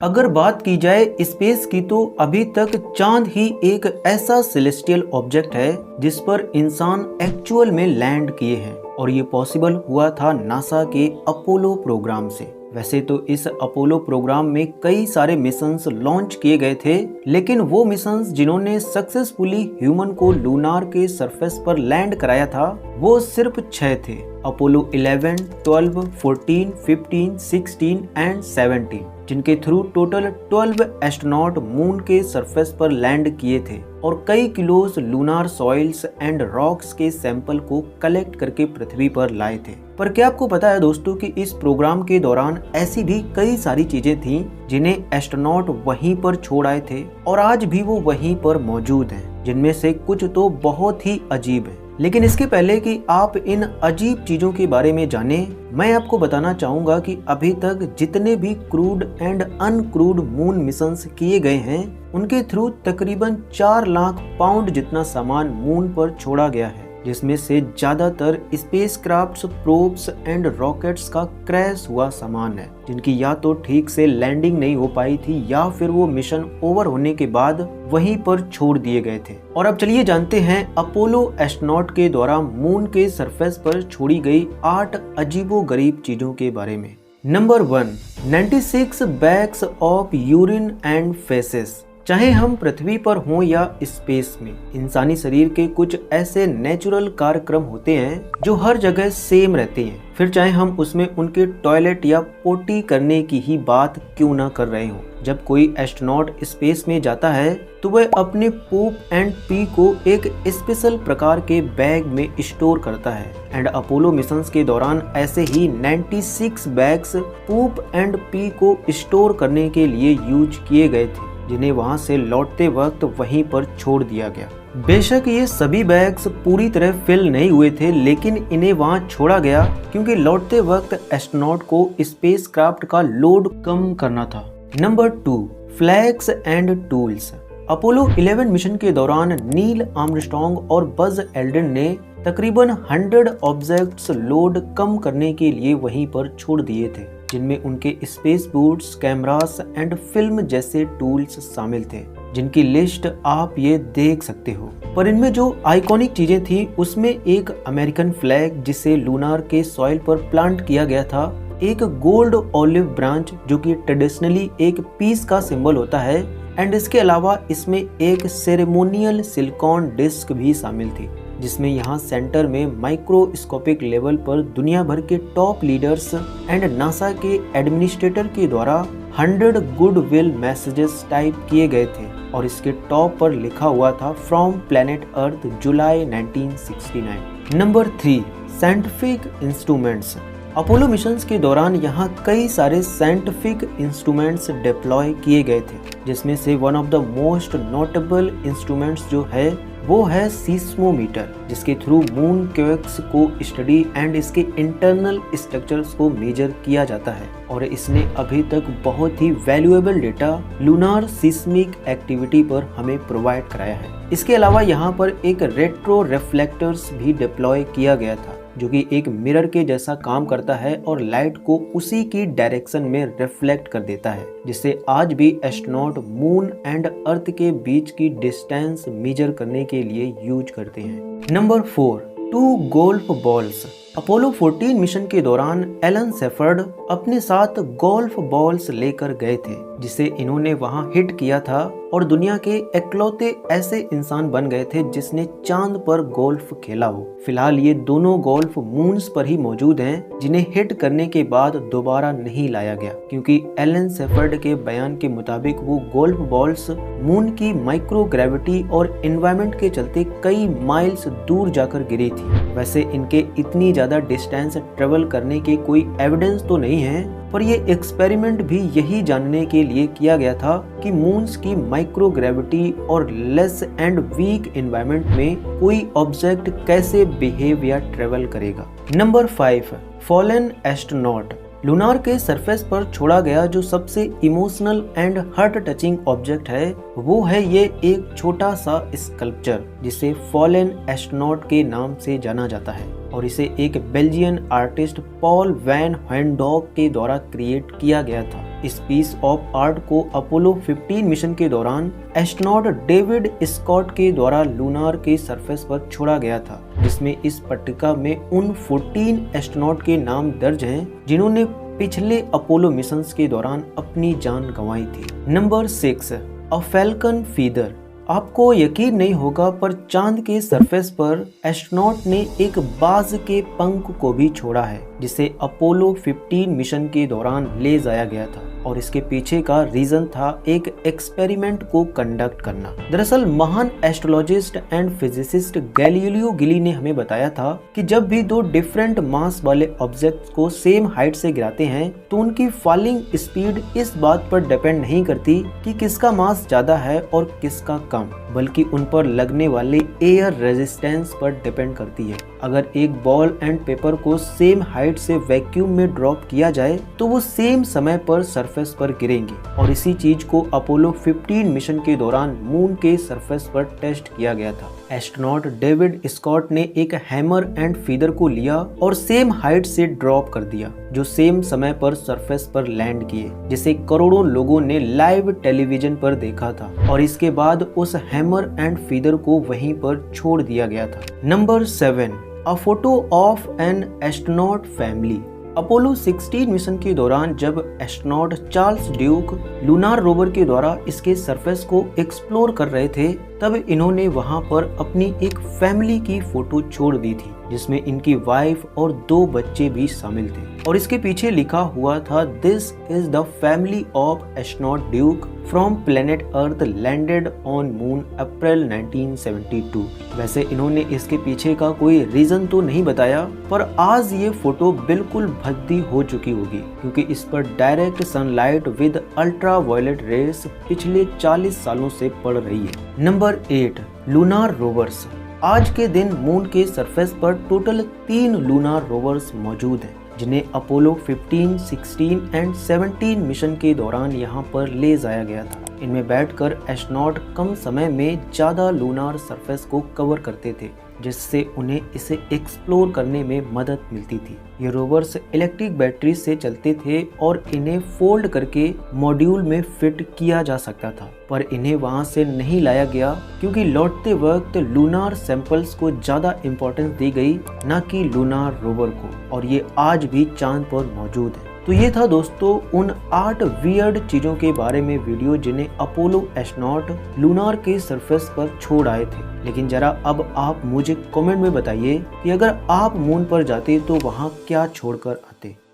अगर बात की जाए स्पेस की तो अभी तक चांद ही एक ऐसा सेलेस्टियल ऑब्जेक्ट है जिस पर इंसान एक्चुअल में लैंड किए हैं और ये पॉसिबल हुआ था नासा के अपोलो प्रोग्राम से। वैसे तो इस अपोलो प्रोग्राम में कई सारे मिशंस लॉन्च किए गए थे, लेकिन वो मिशंस जिन्होंने सक्सेसफुली ह्यूमन को लूनार के सरफेस पर लैंड कराया था वो सिर्फ 6 थे। अपोलो 11, 12, 14, 15, 16 एंड 17, जिनके थ्रू टोटल 12 एस्ट्रोनॉट मून के सरफेस पर लैंड किए थे और कई kilos lunar soils and rocks के सैंपल को कलेक्ट करके पृथ्वी पर लाए थे। पर क्या आपको पता है दोस्तों कि इस प्रोग्राम के दौरान ऐसी भी कई सारी चीजें थीं जिन्हें एस्ट्रोनॉट वहीं पर छोड़ आए थे और आज भी वो वहीं पर मौजूद हैं, जिनमें से कुछ तो बहुत ही अजीब है। लेकिन इसके पहले कि आप इन अजीब चीजों के बारे में जाने, मैं आपको बताना चाहूंगा कि अभी तक जितने भी crude and uncrewed moon missions किए गए हैं उनके थ्रू तकरीबन 4 लाख पाउंड जितना सामान मून पर छोड़ा गया है, जिसमें से ज्यादातर स्पेसक्राफ्ट्स, प्रोब्स एंड रॉकेट्स का क्रैश हुआ सामान है, जिनकी या तो ठीक से लैंडिंग नहीं हो पाई थी या फिर वो मिशन ओवर होने के बाद वहीं पर छोड़ दिए गए थे। और अब चलिए जानते हैं अपोलो एस्ट्रोनॉट के द्वारा मून के सरफेस पर छोड़ी गई 8 अजीबोगरीब चीजों के बारे में। Number 1, 96 bags of urine and faces. चाहे हम पृथ्वी पर हों या स्पेस में, इंसानी शरीर के कुछ ऐसे नेचुरल कार्यक्रम होते हैं जो हर जगह सेम रहते हैं, फिर चाहे हम उसमें उनके टॉयलेट या पोटी करने की ही बात क्यों ना कर रहे हों। जब कोई एस्ट्रोनॉट स्पेस में जाता है तो वह अपने पूप एंड पी को एक स्पेशल प्रकार के बैग में स्टोर करता है एंड अपोलो मिशंस के दौरान ऐसे ही 96 बैग्स पूप एंड पी को स्टोर करने के लिए यूज किए गए थे, जिन्हें वहां से लौटते वक्त वहीं पर छोड़ दिया गया। बेशक ये सभी बैग्स पूरी तरह फिल नहीं हुए थे, लेकिन इन्हें वहां छोड़ा गया क्योंकि लौटते वक्त एस्ट्रोनॉट को स्पेसक्राफ्ट का लोड कम करना था। Number 2, flags and tools. Apollo 11 mission के दौरान नील आर्मस्ट्रॉन्ग और बज एल्ड्रिन ने तकरीबन 100 ऑब्जेक्ट्स लोड कम करने के लिए वहीं पर छोड़ दिए थे, जिनमें उनके space boots, cameras and film जैसे टूल्स शामिल थे, जिनकी लिस्ट आप ये देख सकते हो। पर इनमें जो आइकॉनिक चीजें थी उसमें एक अमेरिकन फ्लैग जिसे लूनार के सॉइल पर प्लांट किया गया था, एक गोल्ड ऑलिव ब्रांच जो कि ट्रेडिशनली एक पीस का सिंबल होता है एंड इसके अलावा इसमें एक सेरेमोनियल सिलिकॉन डिस्क भी शामिल थी, जिसमें यहाँ सेंटर में माइक्रोस्कोपिक लेवल पर दुनिया भर के टॉप लीडर्स एंड नासा के एडमिनिस्ट्रेटर के द्वारा 100 गुडविल मैसेजेस टाइप किए गए थे और इसके टॉप पर लिखा हुआ था from planet earth July 1969। Number 3, scientific instruments. Apollo missions के दौरान यहाँ कई सारे साइंटिफिक इंस्ट्रूमेंट्स डिप्लॉय किए गए थे, जिसमें से one of the most notable instruments जो है वो है सीस्मोमीटर, जिसके थ्रू मून क्वेक्स को स्टडी एंड इसके इंटरनल स्ट्रक्चर्स को मेजर किया जाता है और इसने अभी तक बहुत ही valuable data lunar seismic activity पर हमें प्रोवाइड कराया है। इसके अलावा यहाँ पर एक रेट्रो रिफ्लेक्टर्स भी डिप्लॉय किया गया था, जो कि एक मिरर के जैसा काम करता है और लाइट को उसी की डायरेक्शन में रिफ्लेक्ट कर देता है, जिससे आज भी एस्ट्रोनॉट मून एंड अर्थ के बीच की डिस्टेंस मेजर करने के लिए यूज करते हैं। Number 4, 2 golf balls. Apollo 14 mission के दौरान एलन शेफर्ड अपने साथ गोल्फ बॉल्स लेकर गए थे, जिसे इन्होंने वहां हिट किया था और दुनिया के इकलौते ऐसे इंसान बन गए थे जिसने चांद पर गोल्फ खेला हो। फिलहाल ये दोनों गोल्फ मून्स पर ही मौजूद हैं, जिन्हें हिट करने के बाद दोबारा नहीं लाया गया क्योंकि एलन शेफर्ड के बयान के मुताबिक वो गोल्फ बॉल्स मून की माइक्रो ग्रेविटी और एनवायरनमेंट के चलते कई माइल्स दूर जाकर गिरी थी। वैसे इनके इतनी ज्यादा डिस्टेंस ट्रेवल करने के कोई एविडेंस तो नहीं है, पर ये एक्सपेरिमेंट भी यही जानने के लिए किया गया था कि मून्स की माइक्रो ग्रेविटी और लेस एंड वीक एनवायरनमेंट में कोई ऑब्जेक्ट कैसे बिहेव या ट्रेवल करेगा। Number 5, fallen astronaut. लूनार के सरफेस पर छोड़ा गया जो सबसे emotional and heart touching object है वो है ये एक छोटा सा स्कल्पचर जिसे फॉलन एस्ट्रोनॉट के नाम से जाना जाता है और इसे एक बेल्जियन आर्टिस्ट पॉल वैन हैंडॉक के द्वारा क्रिएट किया गया था। इस पीस ऑफ आर्ट को अपोलो 15 मिशन के दौरान एस्ट्रोनॉट डेविड स्कॉट के द्वारा लूनार के सरफेस पर छोड़ा गया था, जिसमें इस पट्टिका में उन 14 एस्ट्रोनॉट के नाम दर्ज हैं जिन्होंने पिछले अपोलो मिशंस के दौरान अपनी जान गंवाई थी। नंबर 6, अ फैल्कन फीदर। आपको यकीन नहीं होगा पर चांद के सरफेस पर एस्ट्रोनॉट ने एक बाज के पंख को भी छोड़ा है, जिसे अपोलो 15 मिशन के दौरान ले जाया गया था और इसके पीछे का रीजन था एक एक्सपेरिमेंट को कंडक्ट करना। दरअसल महान एस्ट्रोलॉजिस्ट एंड फिजिसिस्ट गैलीलियो गिली ने हमें बताया था कि जब भी दो डिफरेंट मास वाले ऑब्जेक्ट्स को सेम हाइट से गिराते हैं तो उनकी फॉलिंग स्पीड इस बात पर डिपेंड नहीं करती कि किसका मास ज्यादा है और किसका कम, बल्कि उन पर लगने वाले एयर रेजिस्टेंस पर डिपेंड करती है। अगर एक बॉल एंड पेपर को सेम हाइट से वैक्यूम में ड्रॉप किया जाए तो वो सेम समय पर सरफेस पर गिरेंगे और इसी चीज को अपोलो 15 मिशन के दौरान मून के सरफेस पर टेस्ट किया गया था। एस्ट्रोनॉट डेविड स्कॉट ने एक हैमर एंड फीदर को लिया और सेम हाइट से ड्रॉप कर दिया, जो सेम समय पर सरफेस पर लैंड किए, जिसे करोड़ों लोगों ने लाइव टेलीविजन पर देखा था और इसके बाद उस हैमर एंड फीदर को वहीं पर छोड़ दिया गया था। Number 7, a photo of an astronaut family. Apollo 16 mission के दौरान जब astronaut Charles Duke lunar rover के द्वारा इसके सरफेस को एक्सप्लोर कर रहे थे, तब इन्होंने वहां पर अपनी एक फैमिली की फोटो छोड़ दी थी, जिसमें इनकी वाइफ और 2 बच्चे भी शामिल थे और इसके पीछे लिखा हुआ था, this is the family of astronaut Duke from planet Earth landed on moon April 1972। वैसे इन्होंने इसके पीछे का कोई रीजन तो नहीं बताया, पर आज ये फोटो बिल्कुल भद्दी हो चुकी होगी क्योंकि इस पर direct sunlight with ultraviolet rays पिछले 40 सालों से पड़ रही है। Number 8, lunar rovers. आज के दिन मून के सरफेस पर टोटल 3 लूनार रोवर्स मौजूद हैं, जिन्हें अपोलो 15, 16 एंड 17 मिशन के दौरान यहाँ पर ले जाया गया था। इनमें बैठकर एस्ट्रोनॉट कम समय में ज्यादा लूनार सरफेस को कवर करते थे, जिससे उन्हें इसे एक्सप्लोर करने में मदद मिलती थी। ये रोवर्स इलेक्ट्रिक बैटरी से चलते थे और इन्हें फोल्ड करके मॉड्यूल में फिट किया जा सकता था, पर इन्हें वहां से नहीं लाया गया क्योंकि लौटते वक्त लूनार सैंपल्स को ज्यादा इम्पोर्टेंस दी गई, न कि लूनार रोवर को, और ये आज भी चांद पर मौजूद है। तो ये था दोस्तों उन 8 वियर्ड चीजों के बारे में वीडियो जिन्हें अपोलो एस्ट्रोनॉट लूनार के सरफेस पर छोड़ आए थे। लेकिन जरा अब आप मुझे कमेंट में बताइए कि अगर आप मून पर जाते तो वहां क्या छोड़कर आते।